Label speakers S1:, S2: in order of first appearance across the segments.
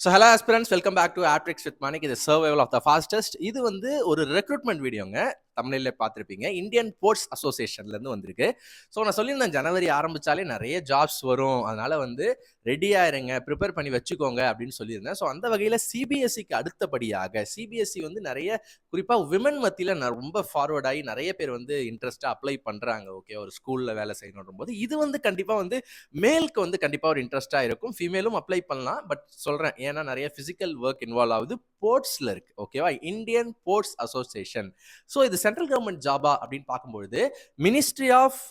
S1: So hello aspirants, welcome back to Aptrix with Manik. இது survival of the fastest. இது வந்து ஒரு ரெக்ரூட்மெண்ட் வீடியோங்க. தமிழில் பார்த்துருப்பீங்க. இந்தியன் போர்ட்ஸ் அசோசியேஷன்லேருந்து வந்திருக்கு. ஸோ நான் சொல்லியிருந்தேன், ஜனவரி ஆரம்பித்தாலே நிறைய ஜாப்ஸ் வரும், அதனால் வந்து ரெடியாக இருங்க, ப்ரிப்பேர் பண்ணி வச்சுக்கோங்க அப்படின்னு சொல்லியிருந்தேன். ஸோ அந்த வகையில் சிபிஎஸ்சிக்கு அடுத்தபடியாக சிபிஎஸ்சி வந்து நிறைய குறிப்பாக விமன் மத்தியில் ரொம்ப ஃபார்வர்ட் ஆகி நிறைய பேர் வந்து இன்ட்ரெஸ்ட்டாக அப்ளை பண்ணுறாங்க. ஓகே, ஒரு ஸ்கூலில் வேலை செய்யணும் போது இது வந்து கண்டிப்பாக வந்து மேலுக்கு வந்து கண்டிப்பாக ஒரு இன்ட்ரெஸ்ட்டாக இருக்கும். ஃபீமேலும் அப்ளை பண்ணலாம். பட் சொல்கிறேன், ஏன்னா நிறைய ஃபிசிக்கல் ஒர்க் இன்வால்வ் ஆகுது. போர்ட்ஸில் இருக்கு. ஓகேவா, இந்தியன் போர்ட்ஸ் அசோசியேஷன். ஸோ இது சென்ட்ரல் கவர்மெண்ட் ஜாபா அப்படின்னு பார்க்கும்பொழுது ministry of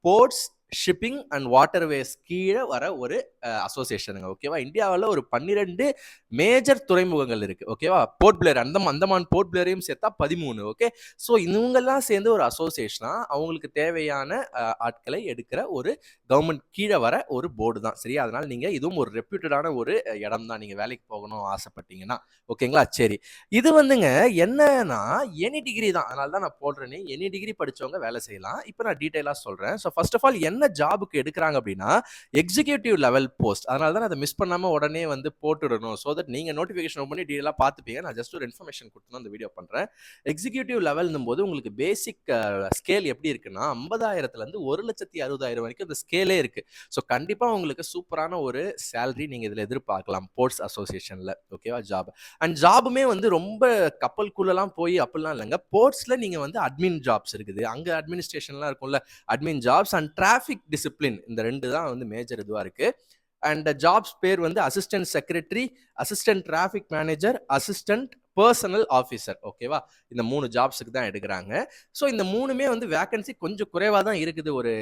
S1: ports, shipping and waterways கீழே வர ஒரு அசோசியேஷனுங்க. ஓகேவா, இந்தியாவில் ஒரு 12 மேஜர் துறைமுகங்கள் இருக்கு. ஓகேவா, போர்ட் பிளேயர், அந்தமான் போர்ட் பிளேயரையும் சேர்த்தா 13. ஓகே, ஸோ இவங்கெல்லாம் சேர்ந்து ஒரு அசோசியேஷனா அவங்களுக்கு தேவையான ஆட்களை எடுக்கிற ஒரு கவர்மெண்ட் கீழே வர ஒரு போர்டு தான். சரியா, அதனால நீங்க இதுவும் ஒரு ரெப்யூட்டடான ஒரு இடம் தான், நீங்க வேலைக்கு போகணும் ஆசைப்பட்டீங்கன்னா. ஓகேங்களா, சரி. இது வந்துங்க என்னன்னா எனி டிகிரி தான், அதனால தான் நான் போடுறேனே, எனி டிகிரி படிச்சவங்க வேலை செய்யலாம். இப்போ நான் டீட்டெயிலாக சொல்றேன். ஸோ ஃபர்ஸ்ட் ஆஃப் ஆல் என்ன ஜாபுக்கு எடுக்கிறாங்க அப்படின்னா எக்ஸிக்யூட்டிவ் லெவல் போஸ்ட். அதனால தான் அதை மிஸ் பண்ணாம உடனே வந்து போட்டுடணும். ஸோ தட் நீங்க நோட்டிஃபிகேஷன் ஓப்பன் பண்ணி டீட்டெயிலாக பார்த்துப்பீங்க. நான் ஜஸ்ட் ஒரு இன்ஃபர்மேஷன் கொடுத்து அந்த வீடியோ பண்றேன். எக்ஸிக்யூட்டிவ் லெவல்னும் போது உங்களுக்கு பேசிக் ஸ்கேல் எப்படி இருக்குன்னா 50,000 1,60,000 வரைக்கும் இந்த ஸ்கேலே இருக்கு. ஸோ கண்டிப்பா உங்களுக்கு சூப்பரான ஒரு சேலரி நீங்க இதுல எதிர்பார்க்கலாம் போர்ட்ஸ் அசோசியேஷன்ல. ஓகேவா, ஜாப் அண்ட் ஜாபுமே வந்து ரொம்ப கப்பலுக்குள்ளலாம் போய் அப்படிலாம் இல்லைங்க. போர்ட்ஸ்ல நீங்க வந்து அட்மின் ஜாப்ஸ் இருக்குது, அங்க அட்மினிஸ்ட்ரேஷன்லாம் இருக்கும்ல, admin jobs and traffic discipline, இந்த 2 தான் வந்து மேஜர் இதுவா இருக்கு. அண்ட் ஜாப்ஸ் பேர் வந்து assistant secretary, assistant traffic manager, assistant personal officer. ஓகேவா, இந்த 3 ஜாப்ஸுக்கு தான் எடுக்கிறாங்க. ஸோ இந்த 3மே வந்து வேகன்சி கொஞ்சம் குறைவாக தான் இருக்குது, ஒரு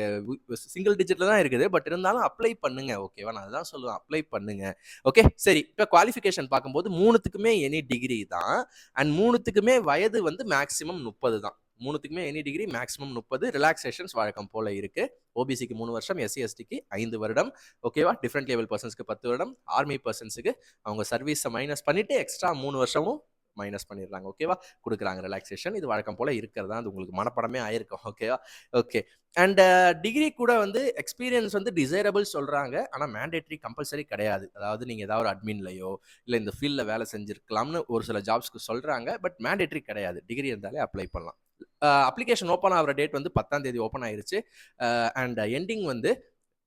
S1: சிங்கிள் டிஜிட்ல தான் இருக்குது. பட் இருந்தாலும் அப்ளை பண்ணுங்க. ஓகேவா, நான் அதான் சொல்லுவேன், அப்ளை பண்ணுங்க. ஓகே, சரி. இப்போ குவாலிஃபிகேஷன் பார்க்கும்போது 3த்துக்குமே எனி டிகிரி தான். அண்ட் 3த்துக்குமே வயது வந்து மேக்ஸிமம் 30 தான். 3த்துக்குமே எனி டிகிரி, மேக்ஸிமம் 30. ரிலாக்ஸேஷன்ஸ் வழக்கம் போல இருக்கு. ஓபிசிக்கு 3 வருஷம், எஸ்சி எஸ்டிக்கு 5 வருடம். ஓகேவா, டிஃப்ரெண்ட் லேவல் பர்சன்ஸ்க்கு 10 வருடம், ஆர்மி பர்சன்ஸுக்கு அவங்க சர்வீஸை மைனஸ் பண்ணிட்டு எக்ஸ்ட்ரா 3 வருஷமும் மைனஸ் பண்ணிடுறாங்க. ஓகேவா, கொடுக்குறாங்க ரிலாக்ஸேஷன். இது வழக்கம் போல இருக்கிறதா, அது உங்களுக்கு மனப்படமே ஆயிருக்கும். ஓகேவா, ஓகே. அண்ட் டிகிரி கூட வந்து எக்ஸ்பீரியன்ஸ் வந்து டிசைரபிள் சொல்றாங்க, ஆனால் மேண்டேட்ரி கம்பல்சரி கிடையாது. அதாவது நீங்க ஏதாவது ஒரு அட்மின்லையோ இல்லை இந்த ஃபீல்டில் வேலை செஞ்சிருக்கலாம்னு ஒரு சில ஜாப்ஸ்க்கு சொல்றாங்க. பட் மேண்டேட்ரி கிடையாது. டிகிரி இருந்தாலே அப்ளை பண்ணலாம். அப்ளிகேஷன் ஓப்பன் ஆகிற டேட் வந்து 10ஆம் தேதி ஓப்பன் ஆயிருச்சு. அண்ட் எண்டிங் வந்து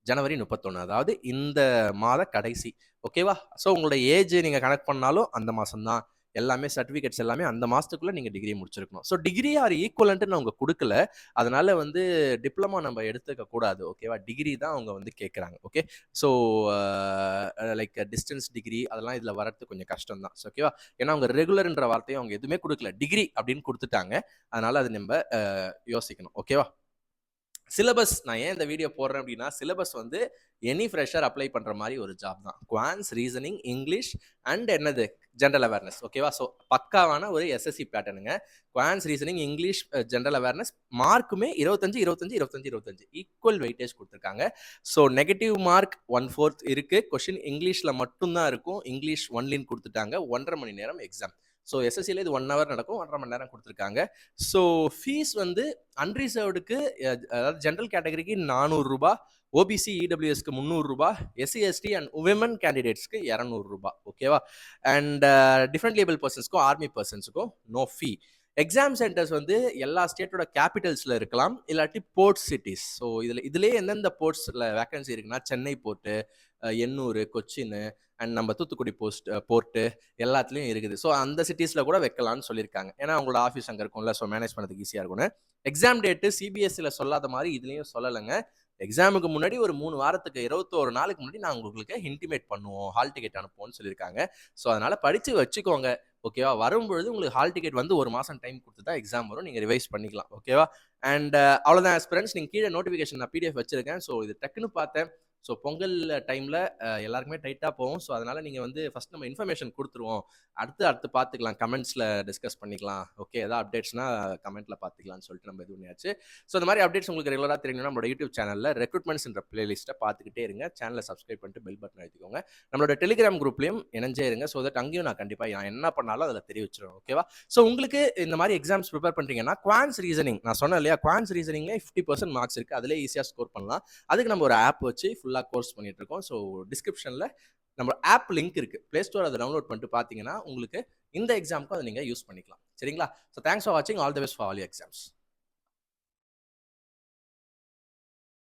S1: ஜனவரி 31, அதாவது இந்த மாத கடைசி. ஓகேவா, ஸோ உங்களோட ஏஜ் நீங்கள் கனெக்ட் பண்ணாலும் அந்த மாதம் தான். எல்லாமே சர்டிஃபிகேட்ஸ் எல்லாமே அந்த மாதத்துக்குள்ளே நீங்கள் டிகிரி முடிச்சிருக்கணும். ஸோ டிகிரி ஆர் ஈக்குவலன்ட்டு அவங்க கொடுக்கல, அதனால வந்து டிப்ளமா நம்ம எடுத்துக்க கூடாது. ஓகேவா, டிகிரி தான் அவங்க வந்து கேட்குறாங்க. Okay, so like distance degree அதெல்லாம் இதில் வரது கொஞ்சம் கஷ்டம் தான். ஓகேவா, ஏன்னா அவங்க ரெகுலர்ன்ற வார்த்தையை அவங்க எதுவுமே கொடுக்கல, டிகிரி அப்படின்னு கொடுத்துட்டாங்க. அதனால அது நம்ம யோசிக்கணும். ஓகேவா, சிலபஸ் நான் ஏன் இந்த வீடியோ போடுறேன் அப்படின்னா, சிலபஸ் வந்து எனி ஃப்ரெஷர் அப்ளை பண்ணுற மாதிரி ஒரு ஜாப் தான். குவான்ஸ், ரீசனிங், இங்கிலீஷ் அண்ட் என்னது ஜென்ரல் அவேர்னஸ். ஓகேவா, ஸோ பக்காவான ஒரு எஸ்எஸ்சி பேட்டர்னுங்க. Quants, reasoning, English, general awareness. மார்க்குமே 25 25 25 25 ஈக்குவல் வெயிட்டேஜ் கொடுத்துருக்காங்க. ஸோ நெகட்டிவ் மார்க் 1/4 இருக்கு. கொஷின் இங்கிலீஷில் மட்டும்தான் இருக்கும். இங்கிலீஷ் ஒன்லின்னு கொடுத்துட்டாங்க. 1.5 மணி நேரம் எக்ஸாம். ஸோ எஸ்எஸ்சியில் இது 1 ஹவர் நடக்கும், 1.5 மணி நேரம் கொடுத்துருக்காங்க. ஸோ ஃபீஸ் வந்து அன்ரிசர்வ்டுக்கு, அதாவது ஜென்ரல் கேட்டகரிக்கு 400 ரூபா, ஓபிசி இடபிள்யூஎஸ்க்கு 300 ரூபா, எஸ்சி எஸ்டி அண்ட் விமன் கேண்டிடேட்ஸ்க்கு 200 ரூபா. ஓகேவா, அண்ட் டிஃப்ரெண்ட் லேபிள் பர்சன்ஸ்க்கும் ஆர்மி பர்சன்ஸுக்கும் நோ ஃபீ. எக்ஸாம் சென்டர்ஸ் வந்து எல்லா ஸ்டேட்டோட கேபிட்டல்ஸில் இருக்கலாம், இல்லாட்டி போர்ட் சிட்டிஸ். ஸோ இதுலேயே எந்தெந்த போர்ட்ஸில் வேகன்சி இருக்குன்னா சென்னை போர்ட்டு, எண்ணூர், கொச்சின் அண்ட் நம்ம தூத்துக்குடி போர்ட்டு எல்லாத்துலேயும் இருக்குது. ஸோ அந்த சிட்டிஸில் கூட வைக்கலாம்னு சொல்லியிருக்காங்க. ஏன்னா அவங்களோட ஆஃபீஸ் அங்கே இருக்கும்ல, ஸோ மேனேஜ் பண்ணுறதுக்கு ஈஸியாக இருக்கும்னு. எக்ஸாம் டேட்டு சிபிஎஸ்சியில் சொல்லாத மாதிரி இதுலேயும் சொல்லலைங்க. எக்ஸாமுக்கு முன்னாடி ஒரு 3 வாரத்துக்கு 21 நாளுக்கு முன்னாடி நான் உங்களுக்கு இன்டிமேட் பண்ணுவோம், ஹால் டிக்கெட் அனுப்புவோம்னு சொல்லியிருக்காங்க. ஸோ அதனால் படித்து வச்சுக்கோங்க. ஓகேவா, வரும்பொழுது உங்களுக்கு ஹால் டிக்கெட் வந்து 1 மாதம் டைம் கொடுத்து தான் எக்ஸாம் வரும், நீங்கள் ரிவைஸ் பண்ணிக்கலாம். ஓகேவா, அண்ட் அவ்வளோதான் ஆஸ்பிரண்ட்ஸ். நீங்கள் கீழே நோட்டிஃபிகேஷன் நான் பிடிஎஃப் வச்சிருக்கேன். ஸோ இது டக்குன்னு பார்த்தேன். ஸோ பொங்கல் டைமில் எல்லாருக்குமே டைட்டாக போகும். ஸோ அதனால் நீங்கள் வந்து ஃபஸ்ட் நம்ம இன்ஃபர்மேஷன் கொடுத்துருவோம், அடுத்து பார்த்துக்கலாம், கமெண்ட்ஸில் டிஸ்கஸ் பண்ணிக்கலாம். ஓகே, ஏதாவது அப்டேட்ஸ்னால் கமெண்ட்டில் பார்த்துக்கலாம்னு சொல்லிட்டு நம்ம இது பண்ணியாச்சு. ஸோ இந்த மாதிரி அப்டேட்ஸ் உங்களுக்கு ரெகுலராக தெரியணும்னா நம்மளோட யூடியூப் சேனலில் ரெக்ரூட்மெண்ட்ஸ்ன்ற பிளேலிஸ்ட்டை பார்த்துக்கிட்டே இருங்க. சேனலை சப்ஸ்கிரைப் பண்ணிட்டு பெல் பட்டன் அழுத்திக்கோங்க. நம்மளோட டெலிகிராம் குரூப்லையும் இணைஞ்சே இருங்க. ஸோ தட் அங்கேயும் நான் கண்டிப்பாக நான் என்ன பண்ணாலும் அதில் தெரிவிச்சிடுவேன். ஓகேவா, ஸோ உங்களுக்கு இந்த மாதிரி எக்ஸாம்ஸ் ப்ரிப்பேர் பண்ணுறீங்கன்னா குவான்ஸ் ரீசனிங் நான் சொன்னேன் இல்லையா, குவான்ஸ் ரீசனிங்லேயே 50% மார்க்ஸ் இருக்குது, அதிலே ஈஸியாக ஸ்கோர் பண்ணலாம். அதுக்கு நம்ம ஒரு ஆப் வச்சு ஃபுல்லாக கோர்ஸ் பண்ணிட்டு இருக்கோம். ஸோ டிஸ்கிரிப்ஷனில் நம்ம ஆப் லிங்க் இருக்கு, பிளே ஸ்டோர் அதை டவுன்லோட் பண்ணிட்டு பார்த்தீங்கன்னா உங்களுக்கு இந்த எக்ஸாமுக்கும் அதை நீங்கள் யூஸ் பண்ணிக்கலாம். சரிங்களா? ஸோ தேங்க்ஸ் ஃபார் வாட்சிங். All the best for all your exams.